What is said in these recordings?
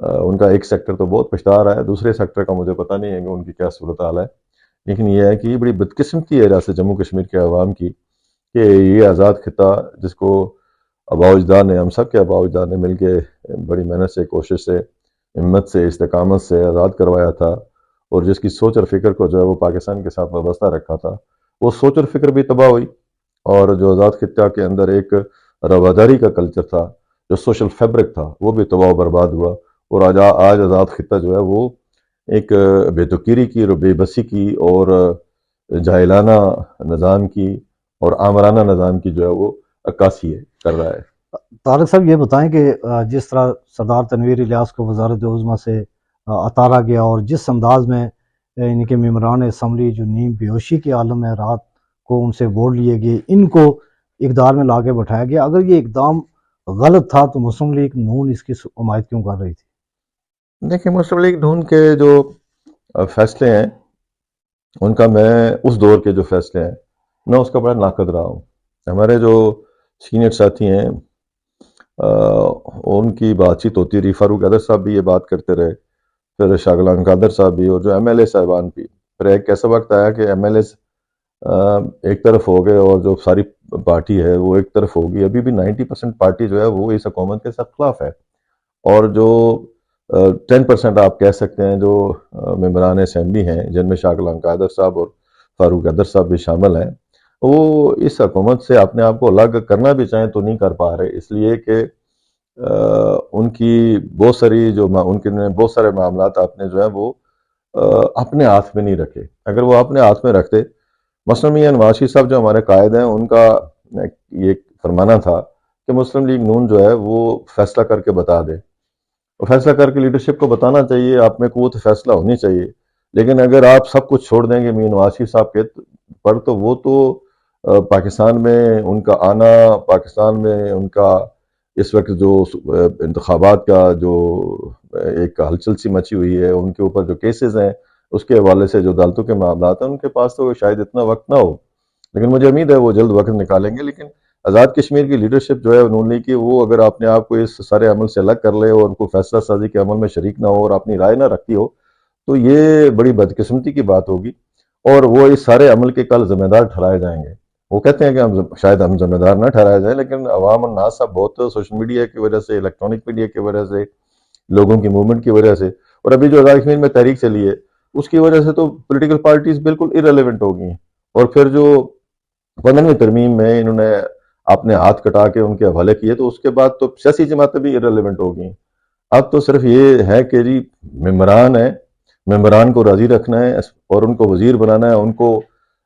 ان کا ایک سیکٹر تو بہت پچھتا رہا ہے، دوسرے سیکٹر کا مجھے پتہ نہیں ہے کہ ان کی کیا صورتحال ہے، لیکن یہ ہے کہ یہ بڑی بدقسمتی ہے ریاست جموں کشمیر کے عوام کی کہ یہ آزاد خطہ جس کو آباء و اجداد نے، ہم سب کے آباء و اجداد نے مل کے بڑی محنت سے، کوشش سے، ہمت سے، استقامت سے آزاد کروایا تھا، اور جس کی سوچ اور فکر کو جو ہے وہ پاکستان کے ساتھ وابستہ رکھا تھا، وہ سوچ اور فکر بھی تباہ ہوئی، اور جو آزاد خطہ کے اندر ایک رواداری کا کلچر تھا، جو سوشل فیبرک تھا، وہ بھی تباہ و برباد ہوا، اور آج آزاد خطہ جو ہے وہ ایک بے تکیری کی اور بے بسی کی اور جاہلانہ نظام کی اور آمرانہ نظام کی جو ہے وہ عکاسی کر رہا ہے۔ طارق صاحب یہ بتائیں کہ جس طرح سردار تنویر الیاس کو وزارت عظمیٰ سے اتارا گیا اور جس انداز میں ان کے ممبران اسمبلی جو نیم بیہوشی کے عالم میں رات کو ان سے ووٹ لیے گئے، ان کو اقتدار میں لا کے بٹھایا گیا، اگر یہ اقدام غلط تھا تو مسلم لیگ نون اس کی حمایت کیوں کر رہی تھی؟ دیکھیں، مسلم لیگ نون کے جو فیصلے ہیں ان کا، میں اس دور کے جو فیصلے ہیں میں اس کا بڑا ناقد رہا ہوں۔ ہمارے جو سینئر ساتھی ہیں ان کی بات چیت ہوتی رہی، فاروق حیدر صاحب بھی یہ بات کرتے رہے، پھر شاہ غلام قادر صاحب بھی، اور جو ایم ایل اے صاحبان بھی، پھر ایک ایسا وقت آیا کہ ایم ایل اے ایک طرف ہو گئے اور جو ساری پارٹی ہے وہ ایک طرف ہوگی۔ ابھی بھی 90% پارٹی جو ہے وہ اس حکومت کے ساتھ خلاف ہے، اور جو 10% آپ کہہ سکتے ہیں جو ممبران اسمبلی ہیں، جن میں شاہ غلام قادر صاحب اور فاروق حیدر صاحب بھی شامل ہیں، وہ اس حکومت سے اپنے آپ کو الگ کرنا بھی چاہیں تو نہیں کر پا رہے، اس لیے کہ ان کی بہت ساری ان کے بہت سارے معاملات آپ نے جو ہے وہ اپنے ہاتھ میں نہیں رکھے۔ اگر وہ اپنے ہاتھ میں رکھتے، مثلاً میاں نواز شریف صاحب جو ہمارے قائد ہیں، ان کا یہ فرمانا تھا کہ مسلم لیگ نون جو ہے وہ فیصلہ کر کے بتا دے، اور فیصلہ کر کے لیڈرشپ کو بتانا چاہیے، آپ میں قوت فیصلہ ہونی چاہیے، لیکن اگر آپ سب کچھ چھوڑ دیں گے میاں نواز شریف صاحب کے پر، تو وہ تو پاکستان میں ان کا آنا، پاکستان میں ان کا اس وقت جو انتخابات کا جو ایک ہلچل سی مچی ہوئی ہے، ان کے اوپر جو کیسز ہیں، اس کے حوالے سے جو عدالتوں کے معاملات ہیں، ان کے پاس تو شاید اتنا وقت نہ ہو، لیکن مجھے امید ہے وہ جلد وقت نکالیں گے۔ لیکن آزاد کشمیر کی لیڈرشپ جو ہے انہوں نے کی، وہ اگر اپنے آپ کو اس سارے عمل سے الگ کر لے اور ان کو فیصلہ سازی کے عمل میں شریک نہ ہو اور اپنی رائے نہ رکھتی ہو، تو یہ بڑی بدقسمتی کی بات ہوگی، اور وہ اس سارے عمل کے کل ذمہ دار ٹھہرائے جائیں گے۔ وہ کہتے ہیں کہ شاید ہم ذمہ دار نہ ٹھہرائے جائیں، لیکن عوام الناس صاحب بہت سوشل میڈیا کی وجہ سے، الیکٹرانک میڈیا کی وجہ سے، لوگوں کی موومنٹ کی وجہ سے، اور ابھی جو آزاد کشمیر میں تحریک چلی ہے اس کی وجہ سے تو پولیٹیکل پارٹیز بالکل ارریلیونٹ ہو گئی ہیں، اور پھر جو 15ویں ترمیم میں انہوں نے اپنے ہاتھ کٹا کے ان کے حوالے کیے، تو اس کے بعد تو سیاسی جماعتیں بھی ارریلیونٹ ہو گئی ہیں۔ اب تو صرف یہ ہے کہ جی ممبران ہیں، ممبران کو راضی رکھنا ہے اور ان کو وزیر بنانا ہے، ان کو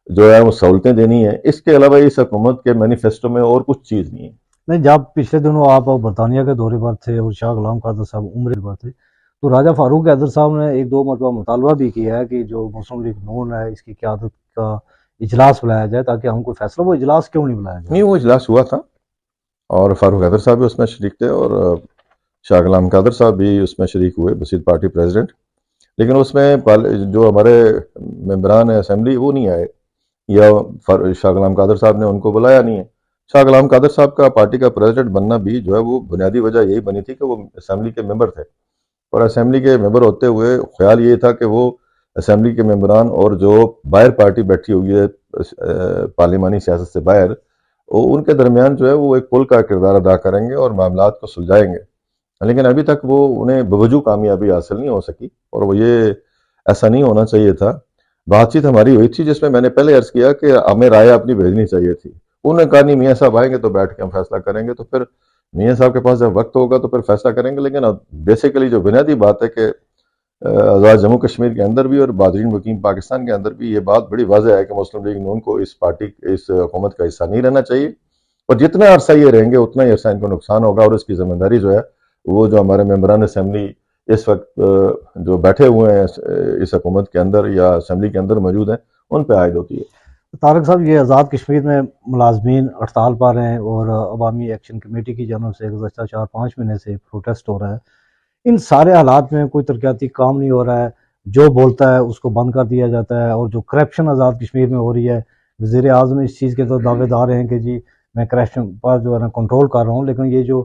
جو ہے وہ سہولتیں دینی ہیں، اس کے علاوہ اس حکومت کے مینیفیسٹو میں اور کچھ چیز نہیں ہے۔ نہیں، جب پچھلے دنوں آپ برطانیہ کے دورے پر تھے اور شاہ غلام قادر صاحب عمرے پر تھے، تو راجہ فاروق حیدر صاحب نے ایک دو مرتبہ مطالبہ بھی کیا ہے کہ جو مسلم لیگ نون ہے اس کی قیادت کا اجلاس بلایا جائے تاکہ ہم کو فیصلہ، وہ اجلاس کیوں نہیں بلایا جائے؟ نہیں، وہ اجلاس ہوا تھا اور فاروق حیدر صاحب بھی اس میں شریک تھے، اور شاہ غلام قادر صاحب بھی اس میں شریک ہوئے، بسیط پارٹی پریزیڈنٹ، لیکن اس میں جو ہمارے ممبران اسمبلی وہ نہیں آئے، یا شاہ غلام قادر صاحب نے ان کو بلایا نہیں ہے۔ شاہ غلام قادر صاحب کا پارٹی کا پریزیڈنٹ بننا بھی جو ہے وہ بنیادی وجہ یہی بنی تھی کہ وہ اسمبلی کے ممبر تھے، اور اسمبلی کے ممبر ہوتے ہوئے خیال یہ تھا کہ وہ اسمبلی کے ممبران اور جو باہر پارٹی بیٹھی ہوئی ہے پارلیمانی سیاست سے باہر، ان کے درمیان جو ہے وہ ایک پل کا کردار ادا کریں گے اور معاملات کو سلجھائیں گے، لیکن ابھی تک وہ انہیں بوجو کامیابی حاصل نہیں ہو سکی، اور وہ یہ ایسا نہیں ہونا چاہیے تھا۔ بات چیت ہماری ہوئی تھی جس میں نے پہلے عرض کیا کہ ہمیں رائے اپنی بھیجنی چاہیے تھی، انہوں نے کہا نہیں، میاں صاحب آئیں گے تو بیٹھ کے ہم فیصلہ کریں گے، تو پھر میاں صاحب کے پاس جب وقت ہوگا تو پھر فیصلہ کریں گے، لیکن بیسیکلی جو بنیادی بات ہے کہ آزاد جموں کشمیر کے اندر بھی اور بادرین مقیم پاکستان کے اندر بھی یہ بات بڑی واضح ہے کہ مسلم لیگ نون کو اس حکومت کا حصہ نہیں رہنا چاہیے، اور جتنا عرصہ یہ رہیں گے اتنا ہی عرصہ ان کو نقصان ہوگا، اور اس کی ذمہ داری جو ہے وہ جو ہمارے ممبران اسمبلی اس وقت جو بیٹھے ہوئے ہیں اس حکومت کے اندر یا اسمبلی کے اندر موجود ہیں، ان پہ عائد ہوتی ہے۔ طارق صاحب، یہ آزاد کشمیر میں ملازمین ہڑتال پا رہے ہیں اور عوامی ایکشن کمیٹی کی جانب سے گزشتہ 4-5 مہینے سے پروٹیسٹ ہو رہا ہے، ان سارے حالات میں کوئی ترقیاتی کام نہیں ہو رہا ہے، جو بولتا ہے اس کو بند کر دیا جاتا ہے، اور جو کرپشن آزاد کشمیر میں ہو رہی ہے، وزیر اعظم اس چیز کے تو دعوے دار ہیں کہ جی میں کرپشن پر جو ہے نا کنٹرول کر رہا ہوں، لیکن یہ جو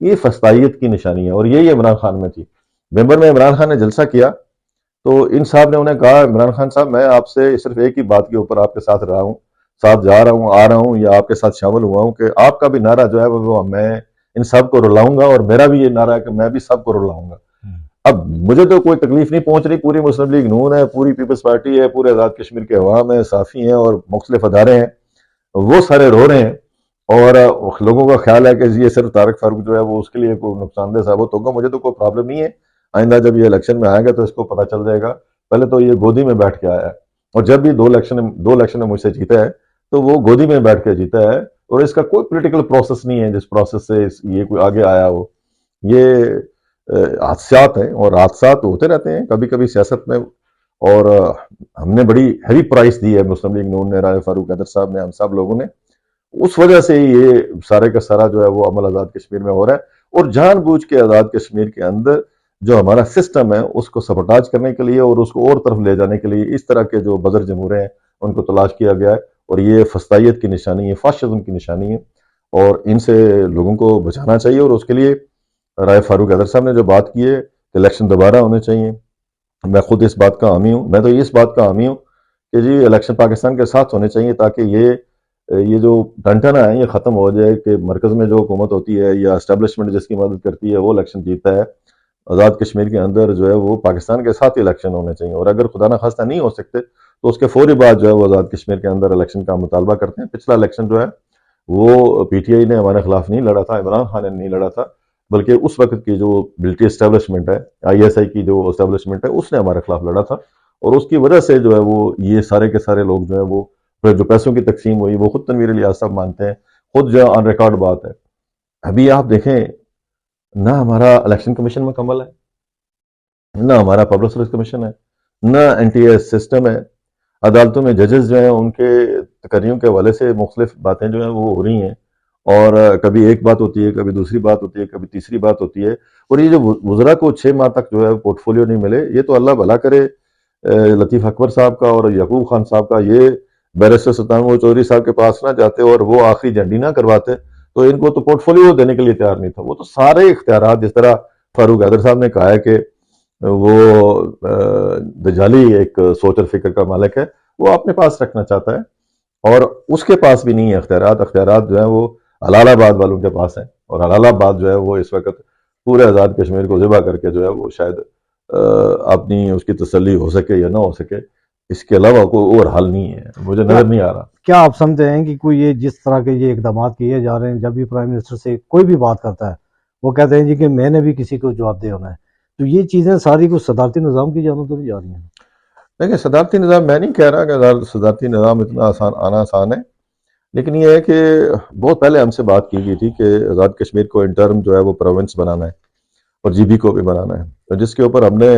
یہ فسطائیت کی نشانی ہے، اور یہی عمران خان میں تھی۔ ممبر میں عمران خان نے جلسہ کیا تو ان صاحب نے انہیں کہا عمران خان صاحب میں آپ سے صرف ایک ہی بات کے اوپر آپ کے ساتھ رہا ہوں، ساتھ جا رہا ہوں، آ رہا ہوں یا آپ کے ساتھ شامل ہوا ہوں کہ آپ کا بھی نعرہ جو ہے وہ میں ان سب کو رلاؤں گا، اور میرا بھی یہ نعرہ ہے کہ میں بھی سب کو رلاؤں گا۔ اب مجھے تو کوئی تکلیف نہیں پہنچ رہی، پوری مسلم لیگ نون ہے، پوری پیپلز پارٹی ہے، پورے آزاد کشمیر کے عوام ہیں، صحافی ہیں اور مختلف ادارے ہیں، وہ سارے رو رہے ہیں، اور لوگوں کا خیال ہے کہ یہ صرف طارق فاروق جو ہے وہ اس کے لیے کوئی نقصان دہ ثابت ہوگا۔ مجھے تو کوئی پرابلم نہیں ہے، آئندہ جب یہ الیکشن میں آئے گا تو اس کو پتہ چل جائے گا۔ پہلے تو یہ گودی میں بیٹھ کے آیا ہے، اور جب بھی دو الیکشن میں مجھ سے جیتا ہے تو وہ گودی میں بیٹھ کے جیتا ہے، اور اس کا کوئی پولیٹیکل پروسیس نہیں ہے جس پروسیس سے یہ کوئی آگے آیا ہو۔ یہ حادثات ہیں، اور حادثات ہوتے رہتے ہیں کبھی کبھی سیاست میں، اور ہم نے بڑی ہیوی پرائس دی ہے، مسلم لیگ نون نے، راجہ فاروق حیدر صاحب نے، ہم سب لوگوں نے، اس وجہ سے یہ سارے کا سارا جو ہے وہ عمل آزاد کشمیر میں ہو رہا ہے، اور جان بوجھ کے آزاد کشمیر کے اندر جو ہمارا سسٹم ہے اس کو سبوٹاج کرنے کے لیے اور اس کو اور طرف لے جانے کے لیے اس طرح کے جو بزر جمہورے ہیں ان کو تلاش کیا گیا ہے، اور یہ فسطائیت کی نشانی ہے، فاشزم کی نشانی ہے، اور ان سے لوگوں کو بچانا چاہیے۔ اور اس کے لیے راجہ فاروق حیدر صاحب نے جو بات کی ہے کہ الیکشن دوبارہ ہونے چاہیے، میں خود اس بات کا حامی ہوں، میں تو اس بات کا حامی ہوں کہ جی الیکشن پاکستان کے ساتھ ہونے چاہیے، تاکہ یہ جو ٹنٹنا ہے یہ ختم ہو جائے کہ مرکز میں جو حکومت ہوتی ہے یا اسٹیبلشمنٹ جس کی مدد کرتی ہے وہ الیکشن جیتتا ہے۔ آزاد کشمیر کے اندر جو ہے وہ پاکستان کے ساتھ الیکشن ہونے چاہیے، اور اگر خدا نخواستہ نہیں ہو سکتے تو اس کے فوری بعد جو ہے وہ آزاد کشمیر کے اندر الیکشن کا مطالبہ کرتے ہیں۔ پچھلا الیکشن جو ہے وہ پی ٹی آئی نے ہمارے خلاف نہیں لڑا تھا، عمران خان نے نہیں لڑا تھا، بلکہ اس وقت کی جو ملٹری اسٹیبلشمنٹ ہے، آئی ایس آئی کی جو اسٹیبلشمنٹ ہے، اس نے ہمارے خلاف لڑا تھا، اور اس کی وجہ سے جو ہے وہ یہ سارے کے سارے لوگ جو ہے وہ جو پیسوں کی تقسیم ہوئی وہ خود تنویر الیاس صاحب مانتے ہیں، خود جو آن ریکارڈ بات ہے۔ ابھی آپ دیکھیں نہ ہمارا الیکشن کمیشن مکمل ہے، نہ ہمارا پبلک سروس کمیشن ہے، نہ این ٹی ایس سسٹم ہے، عدالتوں میں ججز جو ہیں ان کے تقرریوں کے حوالے سے مختلف باتیں جو ہیں وہ ہو رہی ہیں، اور کبھی ایک بات ہوتی ہے، کبھی دوسری بات ہوتی ہے، کبھی تیسری بات ہوتی ہے، اور یہ جو وزراء کو 6 ماہ تک جو ہے پورٹ فولیو نہیں ملے، یہ تو اللہ بھلا کرے لطیف اکبر صاحب کا اور یعقوب خان صاحب کا، یہ بیرسٹر سلطان چودھری صاحب کے پاس نہ جاتے اور وہ آخری جھنڈی نہ کرواتے تو ان کو تو پورٹ فولیو دینے کے لیے تیار نہیں تھا۔ وہ تو سارے اختیارات، جس طرح فاروق حیدر صاحب نے کہا ہے کہ وہ دجالی ایک سوچ اور فکر کا مالک ہے، وہ اپنے پاس رکھنا چاہتا ہے، اور اس کے پاس بھی نہیں ہے اختیارات جو ہیں وہ حلال آباد والوں کے پاس ہیں، اور حلال آباد جو ہے وہ اس وقت پورے آزاد کشمیر کو ذبح کر کے جو ہے وہ شاید اپنی اس کی تسلی ہو سکے یا نہ ہو سکے، اس کے علاوہ کوئی اور حل نہیں ہے، مجھے نظر نہیں آ رہا۔ کیا آپ سمجھتے ہیں کہ کوئی یہ جس طرح کے یہ اقدامات کیے جا رہے ہیں، جب بھی پرائم منسٹر سے کوئی بھی بات کرتا ہے وہ کہتے ہیں جی کہ میں نے بھی کسی کو جواب دے ہونا ہے، تو یہ چیزیں ساری کچھ صدارتی نظام کی جانب تو نہیں جا رہی ہیں؟ دیکھیں صدارتی نظام میں نہیں کہہ رہا کہ صدارتی نظام اتنا آنا آسان ہے، لیکن یہ ہے کہ بہت پہلے ہم سے بات کی گئی تھی کہ آزاد کشمیر کو انٹرم جو ہے وہ پروونس بنانا ہے اور جی بی کو بھی بنانا ہے، تو جس کے اوپر ہم نے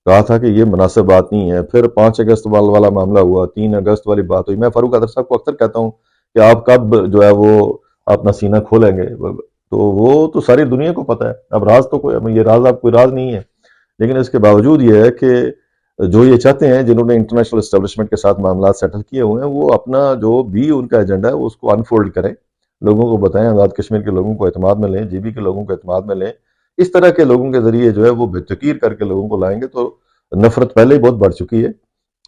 کہا تھا کہ یہ مناسب بات نہیں ہے۔ پھر 5 اگست والا معاملہ ہوا، 3 اگست والی بات ہوئی۔ میں فاروق حیدر صاحب کو اکثر کہتا ہوں کہ آپ کب جو ہے وہ اپنا سینہ کھولیں گے، تو وہ تو ساری دنیا کو پتہ ہے، اب راز تو کوئی، یہ راز اب کوئی راز نہیں ہے، لیکن اس کے باوجود یہ ہے کہ جو یہ چاہتے ہیں جنہوں نے انٹرنیشنل اسٹیبلشمنٹ کے ساتھ معاملات سیٹل کیے ہوئے ہیں، وہ اپنا جو بھی ان کا ایجنڈا ہے اس کو انفولڈ کریں، لوگوں کو بتائیں، آزاد کشمیر کے لوگوں کو اعتماد میں لیں، جی بی کے لوگوں کو اعتماد میں لیں۔ اس طرح کے لوگوں کے ذریعے جو ہے وہ بے تقیر کر کے لوگوں کو لائیں گے تو نفرت پہلے ہی بہت بڑھ چکی ہے،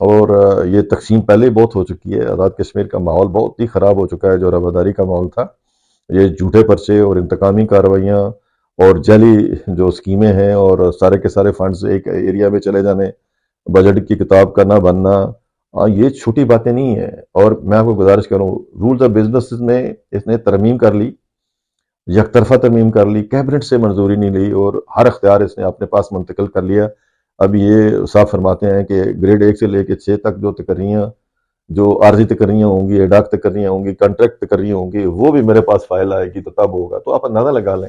اور یہ تقسیم پہلے ہی بہت ہو چکی ہے، آزاد کشمیر کا ماحول بہت ہی خراب ہو چکا ہے، جو رواداری کا ماحول تھا، یہ جھوٹے پرچے اور انتقامی کارروائیاں اور جعلی جو اسکیمیں ہیں اور سارے کے سارے فنڈز ایک ایریا میں چلے جانے، بجٹ کی کتاب کا نہ بننا، یہ چھوٹی باتیں نہیں ہیں۔ اور میں آپ کو گزارش کروں، رولز آف بزنس میں اس نے ترمیم کر لی، یک طرفہ ترمیم کر لی، کیبنٹ سے منظوری نہیں لی، اور ہر اختیار اس نے اپنے پاس منتقل کر لیا۔ اب یہ صاف فرماتے ہیں کہ گریڈ 1 سے لے کے 6 تک جو تقرریاں، جو عارضی تقرریاں ہوں گی، ایڈاک تقرریاں ہوں گی، کنٹریکٹ تقرریاں ہوں گی، وہ بھی میرے پاس فائل آئے گی تو تب ہوگا۔ تو آپ اندازہ لگا لیں،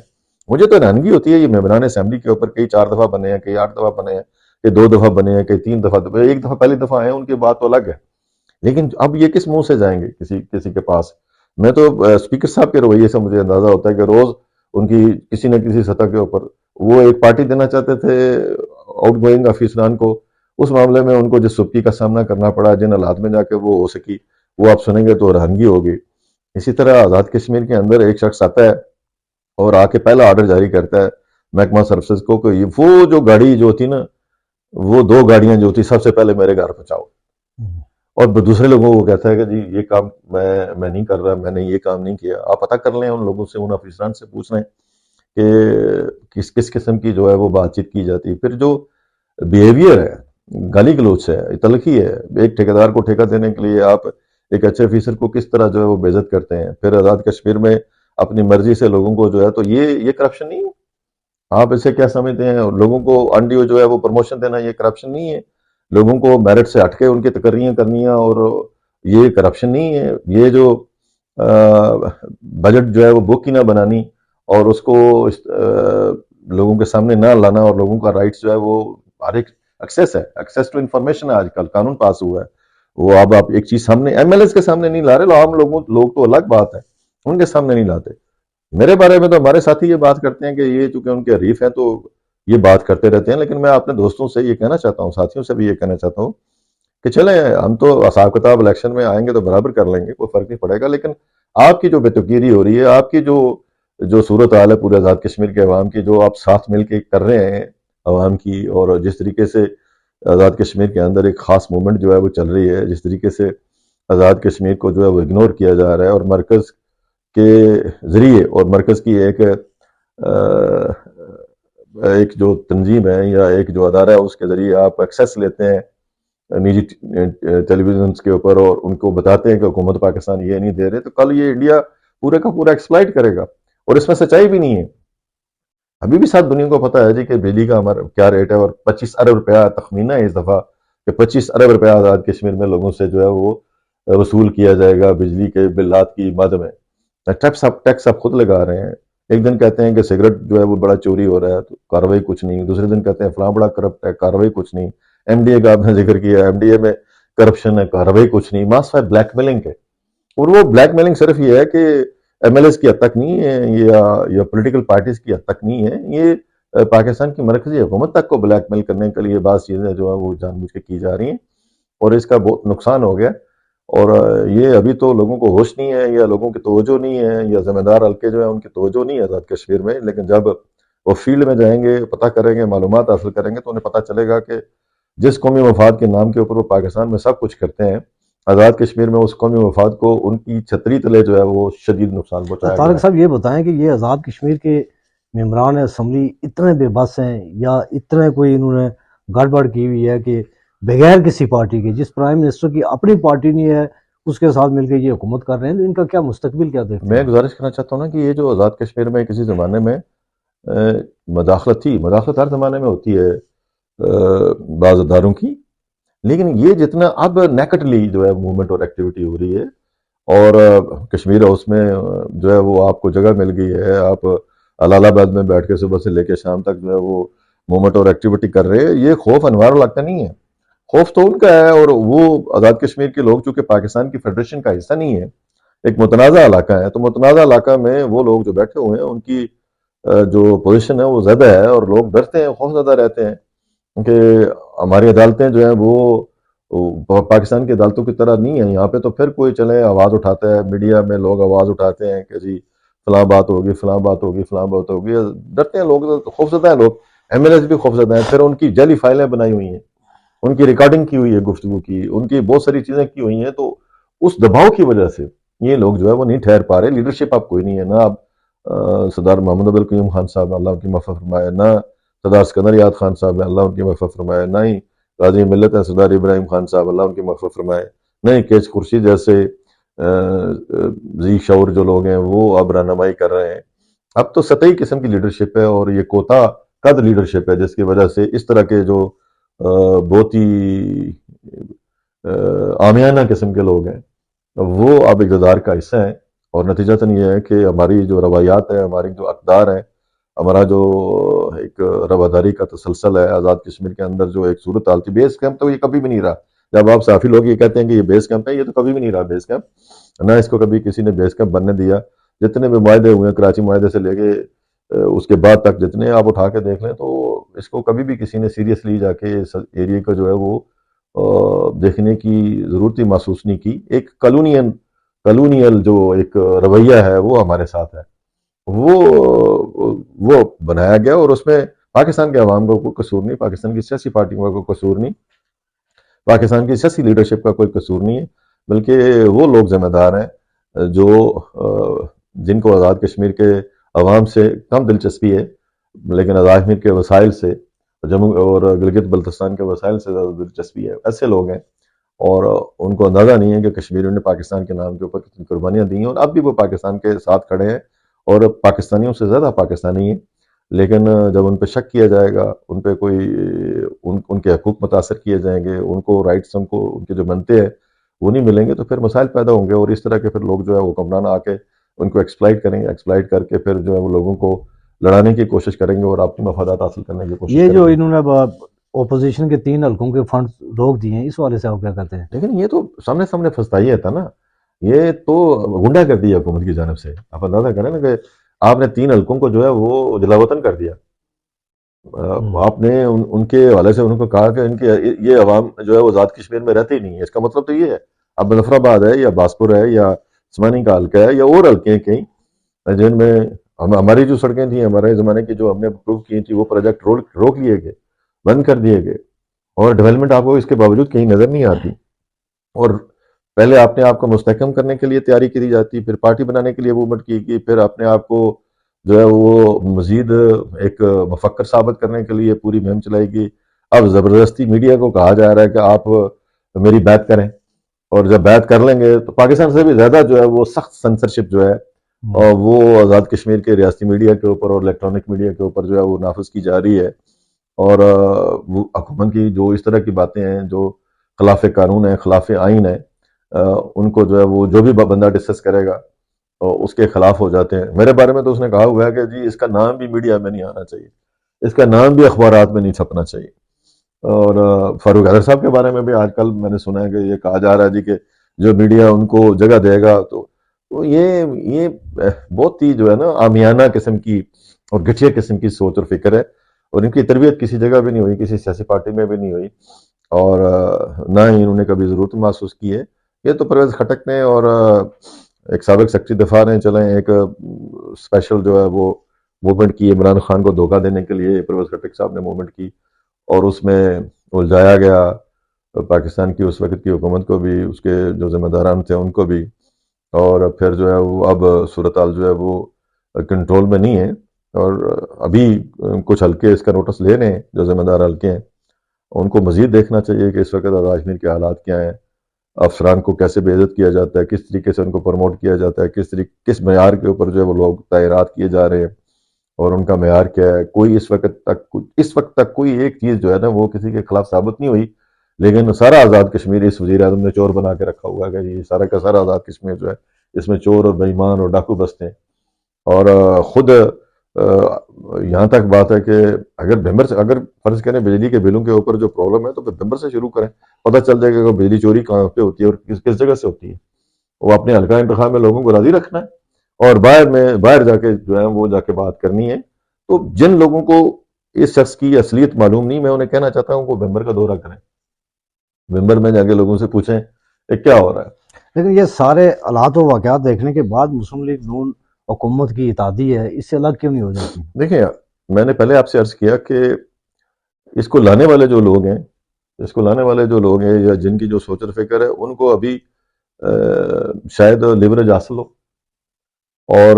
مجھے تو حیرانگی ہوتی ہے یہ ممبران اسمبلی کے اوپر کئی 4 دفعہ بنے ہیں، کئی 8 دفعہ بنے ہیں، کئی 2 دفعہ بنے ہیں، کئی 3 دفعہ، ایک دفعہ پہلی دفعہ آئے ہیں ان کی بات تو الگ ہے، لیکن اب یہ کس منہ سے جائیں گے کسی کے پاس؟ میں تو اسپیکر صاحب کے رویے سے مجھے اندازہ ہوتا ہے کہ روز ان کی کسی نہ کسی سطح کے اوپر وہ ایک پارٹی دینا چاہتے تھے آؤٹ گوئنگ افیسران کو، اس معاملے میں ان کو جس سبکی کا سامنا کرنا پڑا، جن حالات میں جا کے وہ ہو سکی، وہ آپ سنیں گے تو رہنگی ہوگی۔ اسی طرح آزاد کشمیر کے اندر ایک شخص آتا ہے اور آ کے پہلا آرڈر جاری کرتا ہے محکمہ سروسز کو کہ وہ جو گاڑی جو ہوتی نا، وہ 2 گاڑیاں جو ہوتی سب سے پہلے میرے گھر پہنچاؤ، اور دوسرے لوگوں کو کہتا ہے کہ جی یہ کام میں نہیں کر رہا، میں نے یہ کام نہیں کیا. آپ پتہ کر لیں ان لوگوں سے، ان افسران سے پوچھ لیں کہ کس قسم کی جو ہے وہ بات چیت کی جاتی ہے. پھر جو بیہیویئر ہے، گالی گلوچ ہے، تلخی ہے، ایک ٹھیکیدار کو ٹھیکہ دینے کے لیے آپ ایک اچھے آفیسر کو کس طرح جو ہے وہ بے عزت کرتے ہیں. پھر آزاد کشمیر میں اپنی مرضی سے لوگوں کو جو ہے، تو یہ کرپشن نہیں ہے؟ آپ اسے کیا سمجھتے ہیں؟ لوگوں کو انڈیو جو ہے وہ پروموشن دینا یہ کرپشن نہیں ہے؟ لوگوں کو میرٹ سے ہٹ کے ان کی تقرریاں کرنیاں اور یہ کرپشن نہیں ہے؟ یہ جو بجٹ جو ہے وہ بک ہی نہ بنانی اور اس کو لوگوں کے سامنے نہ لانا، اور لوگوں کا رائٹس جو ہے وہ ہر ایک ایکسیس ہے، ایکسیس ٹو انفارمیشن ہے. آج کل قانون پاس ہوا ہے، وہ اب آپ ایک چیز سامنے ایم ایل ایز کے سامنے نہیں لا رہے، عام لوگ تو الگ بات ہے، ان کے سامنے نہیں لاتے. میرے بارے میں تو ہمارے ساتھی یہ بات کرتے ہیں کہ یہ چونکہ ان کے حریف ہیں تو یہ بات کرتے رہتے ہیں، لیکن میں اپنے دوستوں سے یہ کہنا چاہتا ہوں، ساتھیوں سے بھی یہ کہنا چاہتا ہوں کہ چلیں ہم تو حساب کتاب الیکشن میں آئیں گے تو برابر کر لیں گے، کوئی فرق نہیں پڑے گا. لیکن آپ کی جو بے تکیری ہو رہی ہے، آپ کی جو صورت حال ہے پورے آزاد کشمیر کے عوام کی، جو آپ ساتھ مل کے کر رہے ہیں عوام کی، اور جس طریقے سے آزاد کشمیر کے اندر ایک خاص موومنٹ جو ہے وہ چل رہی ہے، جس طریقے سے آزاد کشمیر کو جو ہے وہ اگنور کیا جا رہا ہے، اور مرکز کے ذریعے اور مرکز کی ایک جو تنظیم ہے یا ایک جو ادارہ ہے اس کے ذریعے آپ ایکسیس لیتے ہیں نجی ٹیلی ویژنس کے اوپر اور ان کو بتاتے ہیں کہ حکومت پاکستان یہ نہیں دے رہے، تو کل یہ انڈیا پورے کا پورا ایکسپلائٹ کرے گا. اور اس میں سچائی بھی نہیں ہے. ابھی بھی ساتھ دنیا کو پتہ ہے جی کہ بجلی کا ہمارا کیا ریٹ ہے، اور 25 ارب روپیہ تخمینہ ہے اس دفعہ کہ 25 ارب روپیہ آزاد کشمیر میں لوگوں سے جو ہے وہ وصول کیا جائے گا بجلی کے بلات کی مد میں. ٹیکس آپ خود لگا رہے ہیں. ایک دن کہتے ہیں کہ سگریٹ جو ہے وہ بڑا چوری ہو رہا ہے تو کارروائی کچھ نہیں، دوسرے دن کہتے ہیں فلاں بڑا کرپٹ ہے، کارروائی کچھ نہیں. ایم ڈی اے کا آپ نے ذکر کیا، ایم ڈی اے میں کرپشن ہے، کارروائی کچھ نہیں. ماسفائی بلیک میلنگ ہے، اور وہ بلیک میلنگ صرف یہ ہے کہ ایم ایل ایز کی حد تک نہیں ہے یا پولیٹیکل پارٹیز کی حد تک نہیں ہے، یہ پاکستان کی مرکزی حکومت تک کو بلیک میل کرنے کے لیے بعض چیزیں جو ہے وہ جان بوجھ کے کی جا رہی ہیں، اور اس کا بہت نقصان ہو گیا. اور یہ ابھی تو لوگوں کو ہوش نہیں ہے، یا لوگوں کی توجہ نہیں ہے، یا ذمہ دار حلقے جو ہیں ان کی توجہ نہیں ہے آزاد کشمیر میں. لیکن جب وہ فیلڈ میں جائیں گے، پتہ کریں گے، معلومات حاصل کریں گے، تو انہیں پتہ چلے گا کہ جس قومی مفاد کے نام کے اوپر وہ پاکستان میں سب کچھ کرتے ہیں، آزاد کشمیر میں اس قومی مفاد کو ان کی چھتری تلے جو ہے وہ شدید نقصان پہنچایا گیا طارق ہے. صاحب یہ بتائیں کہ یہ آزاد کشمیر کے ممبران اسمبلی اتنے بے بس ہیں، یا اتنے کوئی انہوں نے گڑبڑ کی ہوئی ہے کہ بغیر کسی پارٹی کے، جس پرائم منسٹر کی اپنی پارٹی نہیں ہے اس کے ساتھ مل کے یہ حکومت کر رہے ہیں، ان کا کیا مستقبل کیا دیکھتے میں ہیں؟ گزارش کرنا چاہتا ہوں نا کہ یہ جو آزاد کشمیر میں کسی زمانے میں مداخلت تھی، مداخلت ہر زمانے میں ہوتی ہے بعض اداروں کی، لیکن یہ جتنا اب نیکٹلی جو ہے موومنٹ اور ایکٹیویٹی ہو رہی ہے، اور کشمیر ہاؤس میں جو ہے وہ آپ کو جگہ مل گئی ہے، آپ الہ آباد میں بیٹھ کے صبح سے لے کے شام تک جو ہے وہ موومنٹ اور ایکٹیویٹی کر رہے ہیں. یہ خوف انوار علاقہ نہیں ہے، خوف تو ان کا ہے. اور وہ آزاد کشمیر کے لوگ چونکہ پاکستان کی فیڈریشن کا حصہ نہیں ہے، ایک متنازع علاقہ ہے، تو متنازع علاقہ میں وہ لوگ جو بیٹھے ہوئے ہیں ان کی جو پوزیشن ہے وہ زیادہ ہے، اور لوگ ڈرتے ہیں، خوف زدہ رہتے ہیں کہ ہماری عدالتیں جو ہیں وہ پاکستان کی عدالتوں کی طرح نہیں ہیں. یہاں پہ تو پھر کوئی چلے آواز اٹھاتا ہے، میڈیا میں لوگ آواز اٹھاتے ہیں کہ جی فلاں بات ہوگی، فلاں بات ہوگی، فلاں بات ہوگی. ڈرتے ہیں لوگ، خوف زدہ ہیں لوگ. ایم ایل ایز بھی خوف زدہ ہیں. پھر ان کی جعلی فائلیں بنائی ہوئی ہیں، ان کی ریکارڈنگ کی ہوئی ہے گفتگو کی، ان کی بہت ساری چیزیں کی ہوئی ہیں. تو اس دباؤ کی وجہ سے یہ لوگ جو ہے وہ نہیں ٹھہر پا رہے. لیڈرشپ اب کوئی نہیں ہے، نہ اب سردار محمد عبدالقیوم خان صاحب اللہ ان کی مغفرت فرمائے، نہ سردار سکندر یاد خان صاحب اللہ ان کی مغفرت فرمائے، نہ ہی قاضی ملت ہے سردار ابراہیم خان صاحب اللہ ان کی مغفرت فرمائے، نہ ہی کیچ خورشید جیسے ذی شعور جو لوگ ہیں وہ اب رہنمائی کر رہے ہیں. اب تو سطحی قسم کی لیڈرشپ ہے، اور یہ کوتا قد لیڈرشپ ہے، جس کی وجہ سے اس طرح کے جو بہت ہی عامیانہ قسم کے لوگ ہیں وہ اب اقتدار کا حصہ ہیں. اور نتیجتاً یہ ہے کہ ہماری جو روایات ہیں، ہماری جو اقدار ہیں، ہمارا جو ایک رواداری کا تسلسل ہے آزاد کشمیر کے اندر، جو ایک صورت حال تھی. بیس کیمپ تو یہ کبھی بھی نہیں رہا. جب آپ صحافی لوگ یہ کہتے ہیں کہ یہ بیس کیمپ ہے، یہ تو کبھی بھی نہیں رہا بیس کیمپ، نہ اس کو کبھی کسی نے بیس کیمپ بننے دیا. جتنے بھی معاہدے ہوئے ہیں، کراچی معاہدے سے لے کے اس کے بعد تک جتنے آپ اٹھا کے دیکھ لیں، تو اس کو کبھی بھی کسی نے سیریسلی جا کے اس ایریے کا جو ہے وہ دیکھنے کی ضرورت ہی محسوس نہیں کی. ایک کالونیل جو ایک رویہ ہے وہ ہمارے ساتھ ہے. وہ بنایا گیا، اور اس میں پاکستان کے عوام کا کوئی قصور نہیں، پاکستان کی سیاسی پارٹیوں کا کوئی قصور نہیں، پاکستان کی سیاسی لیڈرشپ کا کوئی قصور نہیں ہے، بلکہ وہ لوگ ذمہ دار ہیں جو جن کو آزاد کشمیر کے عوام سے کم دلچسپی ہے، لیکن آزاد کشمیر کے وسائل سے، جموں اور گلگت بلتستان کے وسائل سے زیادہ دلچسپی ہے، ایسے لوگ ہیں، اور ان کو اندازہ نہیں ہے کہ کشمیریوں نے پاکستان کے نام کے اوپر کتنی قربانیاں دی ہیں، اور اب بھی وہ پاکستان کے ساتھ کھڑے ہیں، اور پاکستانیوں سے زیادہ پاکستانی ہیں، لیکن جب ان پہ شک کیا جائے گا، ان پہ کوئی ان کے حقوق متاثر کیے جائیں گے، ان کو رائٹس ان کے جو بنتے ہیں وہ نہیں ملیں گے، تو پھر مسائل پیدا ہوں گے، اور اس طرح کے پھر لوگ جو ہے وہ حکمران آ کے ان کو ایکسپلائٹ کریں گے، ایکسپلائٹ کر کے پھر جو ہے وہ لوگوں کو لڑانے کی کوشش کریں گے اور اپنی مفادات حاصل کرنے کی کوشش یہ کریں جو گے۔ انہوں نے اپوزیشن کے 3 حلقوں کے فنڈ روک دیے ہیں، اس والے سے آپ کیا کہتے ہیں؟ لیکن یہ تو سامنے پھنستا تھا نا، یہ تو غنڈہ کر دیا حکومت کی جانب سے، آپ اندازہ کریں نا کہ آپ نے 3 حلقوں کو جو ہے وہ جلاوطن کر دیا، آپ نے ان کے حوالے سے ان کو کہا کہ ان کے یہ عوام جو ہے وہ آزاد کشمیر میں رہتے ہی نہیں ہے، اس کا مطلب تو یہ ہے اب مظفر آباد ہے یا باسپور ہے یا سمانی کا حلقہ ہے یا اور حلقے ہیں کہیں جن میں ہماری جو سڑکیں تھیں ہمارے زمانے کی جو ہم نے اپروو کی تھی وہ پروجیکٹ روک لیے گئے، بند کر دیے گئے، اور ڈیولپمنٹ آپ کو اس کے باوجود کہیں نظر نہیں آتی، اور پہلے اپنے آپ کو مستحکم کرنے کے لیے تیاری کی جاتی، پھر پارٹی بنانے کے لیے موومنٹ کی گئی، پھر اپنے آپ کو جو ہے وہ مزید ایک مفکر ثابت کرنے کے لیے پوری مہم چلائی گئی۔ اب زبردستی میڈیا کو کہا جا رہا ہے کہ آپ میری بیعت کریں، اور جب بیعت کر لیں گے تو پاکستان سے بھی زیادہ جو ہے وہ سخت سنسرشپ جو ہے اور وہ آزاد کشمیر کے ریاستی میڈیا کے اوپر اور الیکٹرانک میڈیا کے اوپر جو ہے وہ نافذ کی جا رہی ہے، اور وہ حکومت کی جو اس طرح کی باتیں ہیں جو خلاف قانون ہے، خلاف آئین ہے، ان کو جو ہے وہ جو بھی بندہ ڈسکس کرے گا اس کے خلاف ہو جاتے ہیں۔ میرے بارے میں تو اس نے کہا ہوا ہے کہ جی اس کا نام بھی میڈیا میں نہیں آنا چاہیے، اس کا نام بھی اخبارات میں نہیں چھپنا چاہیے، اور فاروق حیدر صاحب کے بارے میں بھی آج کل میں نے سنا ہے کہ یہ کہا جا رہا ہے جی کہ جو میڈیا ان کو جگہ دے گا تو یہ بہت ہی جو ہے نا عامیانہ قسم کی اور گھٹیا قسم کی سوچ اور فکر ہے، اور ان کی تربیت کسی جگہ بھی نہیں ہوئی، کسی سیاسی پارٹی میں بھی نہیں ہوئی، اور نہ ہی انہوں نے کبھی ضرورت محسوس کی ہے۔ یہ تو پرویز خٹک نے اور ایک سابق سیکرٹری دفاع نے چلیں ایک اسپیشل جو ہے وہ موومنٹ کی، عمران خان کو دھوکہ دینے کے لیے پرویز خٹک صاحب نے موومنٹ کی، اور اس میں الجھایا گیا پاکستان کی اس وقت کی حکومت کو بھی، اس کے جو ذمہ داران تھے ان کو بھی، اور پھر جو ہے وہ اب صورتحال جو ہے وہ کنٹرول میں نہیں ہے، اور ابھی کچھ حلقے اس کا نوٹس لے رہے ہیں جو ذمہ دار حلقے ہیں، ان کو مزید دیکھنا چاہیے کہ اس وقت آزاد کشمیر کے حالات کیا ہیں، افسران کو کیسے بے عزت کیا جاتا ہے، کس طریقے سے ان کو پروموٹ کیا جاتا ہے، کس معیار کے اوپر جو ہے وہ لوگ تعینات کیے جا رہے ہیں، اور ان کا معیار کیا ہے۔ کوئی اس وقت تک کوئی ایک چیز جو ہے نا وہ کسی کے خلاف ثابت نہیں ہوئی، لیکن سارا آزاد کشمیر اس وزیر اعظم نے چور بنا کے رکھا ہوا ہے کہ یہ سارا کا سارا آزاد کشمیر جو ہے اس میں چور اور بے ایمان اور ڈاکو بستے ہیں، اور خود یہاں تک بات ہے کہ اگر فرض کریں بجلی کے بلوں کے اوپر جو پرابلم ہے تو پھر بھمبر سے شروع کریں، پتہ چل جائے گا کہ بجلی چوری کہاں پہ ہوتی ہے اور کس جگہ سے ہوتی ہے۔ وہ اپنے حلقہ انتخاب میں لوگوں کو راضی رکھنا ہے، اور باہر جا کے جو ہے وہ جا کے بات کرنی ہے۔ تو جن لوگوں کو اس شخص کی اصلیت معلوم نہیں، میں انہیں کہنا چاہتا ہوں کہ بھمبر کا دورہ کریں، بھمبر میں جا کے لوگوں سے پوچھیں کہ کیا ہو رہا ہے۔ لیکن یہ سارے حالات و واقعات دیکھنے کے بعد مسلم لیگ نون حکومت کی اتحادی ہے، اس سے الگ کیوں نہیں ہو جاتی؟ دیکھیں، میں نے پہلے آپ سے عرض کیا کہ اس کو لانے والے جو لوگ ہیں یا جن کی جو سوچ اور فکر ہے ان کو ابھی شاید لیوریج حاصل ہو، اور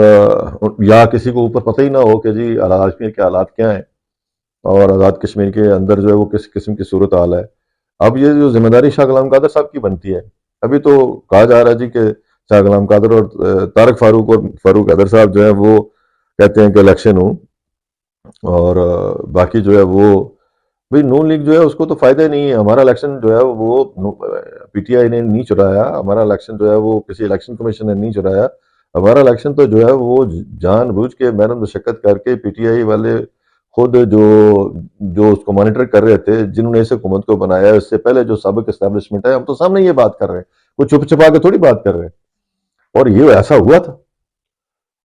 یا کسی کو اوپر پتہ ہی نہ ہو کہ جی آزاد کشمیر کے حالات کیا ہیں، اور آزاد کشمیر کے اندر جو ہے وہ کس قسم کی صورت حال ہے۔ اب یہ جو ذمہ داری شاہ غلام قادر صاحب کی بنتی ہے، ابھی تو کہا جا رہا ہے جی کہ شاہ غلام قادر اور طارق فاروق اور فاروق حیدر صاحب جو ہے وہ کہتے ہیں کہ الیکشن ہو، اور باقی جو ہے وہ بھئی نون لیگ جو ہے اس کو تو فائدہ ہی نہیں ہے۔ ہمارا الیکشن جو ہے وہ پی ٹی آئی نے نہیں چرایا، ہمارا الیکشن جو ہے وہ کسی الیکشن کمیشن نے نہیں چرایا، ہمارا الیکشن تو جو ہے وہ جان بوجھ کے محنت مشقت کر کے پی ٹی آئی والے خود جو اس کو مانیٹر کر رہے تھے، جنہوں نے اس حکومت کو بنایا، اس سے پہلے جو سابق اسٹیبلشمنٹ ہے، ہم تو سامنے یہ بات کر رہے ہیں، کوئی چھپ چھپا کے تھوڑی بات کر رہے ہیں، اور یہ ایسا ہوا تھا،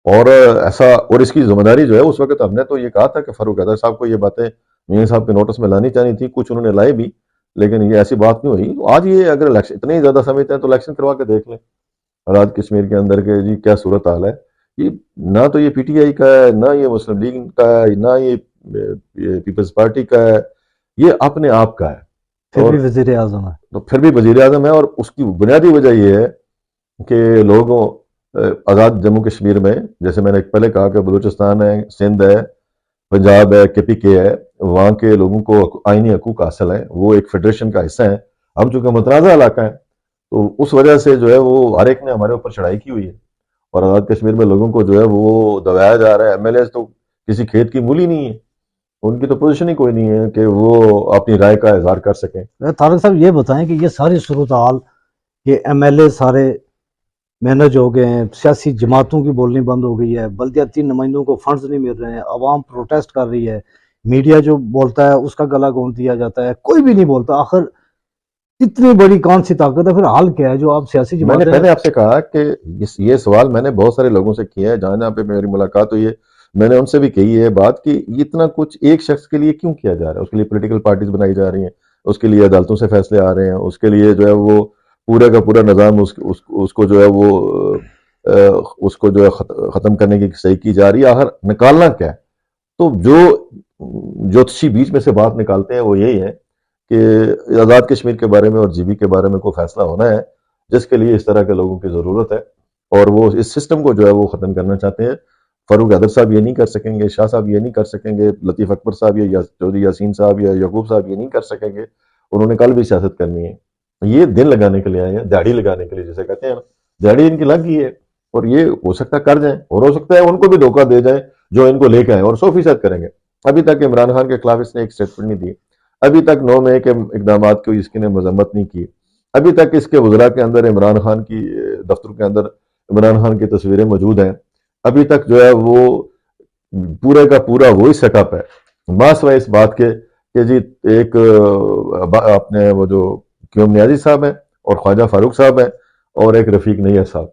اور اس کی ذمہ داری جو ہے اس وقت ہم نے تو یہ کہا تھا کہ فاروق حیدر صاحب کو یہ باتیں میاں صاحب کے نوٹس میں لانی چاہیے تھی، کچھ انہوں نے لائے بھی، لیکن یہ ایسی بات نہیں ہوئی۔ آج یہ اگر الیکشن اتنے ہی زیادہ سمجھتے ہیں تو الیکشن کروا کے دیکھ لیں آزاد کشمیر کے اندر کے جی کیا صورت حال ہے۔ یہ نہ تو یہ پی ٹی آئی کا ہے، نہ یہ مسلم لیگ کا ہے، نہ یہ پیپلز پارٹی کا ہے، یہ اپنے آپ کا ہے، پھر اور بھی وزیر اعظم ہے. تو پھر بھی وزیر اعظم ہے. اور اس کی بنیادی وجہ یہ ہے کہ لوگوں آزاد جموں کشمیر میں، جیسے میں نے پہلے کہا کہ بلوچستان ہے، سندھ ہے، پنجاب ہے، کے پی کے ہے، وہاں کے لوگوں کو آئینی حقوق حاصل ہیں، وہ ایک فیڈریشن کا حصہ ہیں. ہم چونکہ متنازع علاقہ ہے تو اس وجہ سے جو ہے وہ ہر ایک نے ہمارے اوپر چڑھائی کی ہوئی ہے، اور آزاد کشمیر میں لوگوں کو جو ہے وہ دبایا جا رہا ہے. ایم ایل اے تو کسی کھیت کی مولی نہیں ہے، ان کی تو پوزیشن ہی کوئی نہیں ہے کہ وہ اپنی رائے کا اظہار کر سکیں. طارق صاحب یہ بتائیں کہ یہ ساری صورتحال، یہ ایم ایل اے سارے مینج ہو گئے ہیں، سیاسی جماعتوں کی بولنی بند ہو گئی ہے، بلدیاتی نمائندوں کو فنڈز نہیں مل رہے ہیں، عوام پروٹیسٹ کر رہی ہے، میڈیا جو بولتا ہے اس کا گلا گھونٹ دیا جاتا ہے، کوئی بھی نہیں بولتا. آخر اتنی بڑی کون سی طاقت ہے؟ پھر حل کیا ہے جو آپ سیاسی میں نے جماعتیں؟ پہلے آپ سے کہا کہ یہ سوال میں نے بہت سارے لوگوں سے کیا ہے، جہاں جہاں پہ میری ملاقات ہوئی ہے میں نے ان سے بھی کہی ہے بات کہ اتنا کچھ ایک شخص کے لیے کیوں کیا جا رہا ہے. اس کے لیے پولیٹیکل پارٹیز بنائی جا رہی ہیں، اس کے لیے عدالتوں سے فیصلے آ رہے ہیں، اس کے لیے جو ہے وہ پورا کا پورا نظام اس کو جو ہے وہ اس کو جو ہے ختم کرنے کی صحیح کی جا رہی ہے. آخر نکالنا کیا ہے؟ تو جو جوتشی بیچ میں سے بات نکالتے ہیں وہ یہی ہے کہ آزاد کشمیر کے بارے میں اور جی بی کے بارے میں کوئی فیصلہ ہونا ہے جس کے لیے اس طرح کے لوگوں کی ضرورت ہے، اور وہ اس سسٹم کو جو ہے وہ ختم کرنا چاہتے ہیں. فاروق حیدر صاحب یہ نہیں کر سکیں گے، شاہ صاحب یہ نہیں کر سکیں گے، لطیف اکبر صاحب یا چودھری یاسین صاحب یا یعقوب صاحب یہ نہیں کر سکیں گے. انہوں نے کل بھی سیاست کرنی ہے، یہ دن لگانے کے لیے آئے ہیں، دہاڑی لگانے کے لیے جسے کہتے ہیں نا، دہاڑی ان کی لگ گئی ہے، اور یہ ہو سکتا ہے کر جائیں، اور ہو سکتا ہے ان کو بھی دھوکہ دے جائیں جو ان کو لے کے آئے، اور 100% کریں گے. ابھی تک عمران خان کے خلاف اس نے ایک اسٹیٹمنٹ نہیں دی، ابھی تک 9 مئی کے اقدامات کو اس کی نے مذمت نہیں کی، ابھی تک اس کے وزراء کے اندر عمران خان کی دفتر کے اندر عمران خان کی تصویریں موجود ہیں، ابھی تک جو ہے وہ پورے کا پورا وہی سیٹ اپ ہے. ماسوائے اس بات کے کہ جی ایک اپنے وہ جو قیوم نیازی صاحب ہیں اور خواجہ فاروق صاحب ہیں اور ایک رفیق نیر صاحب،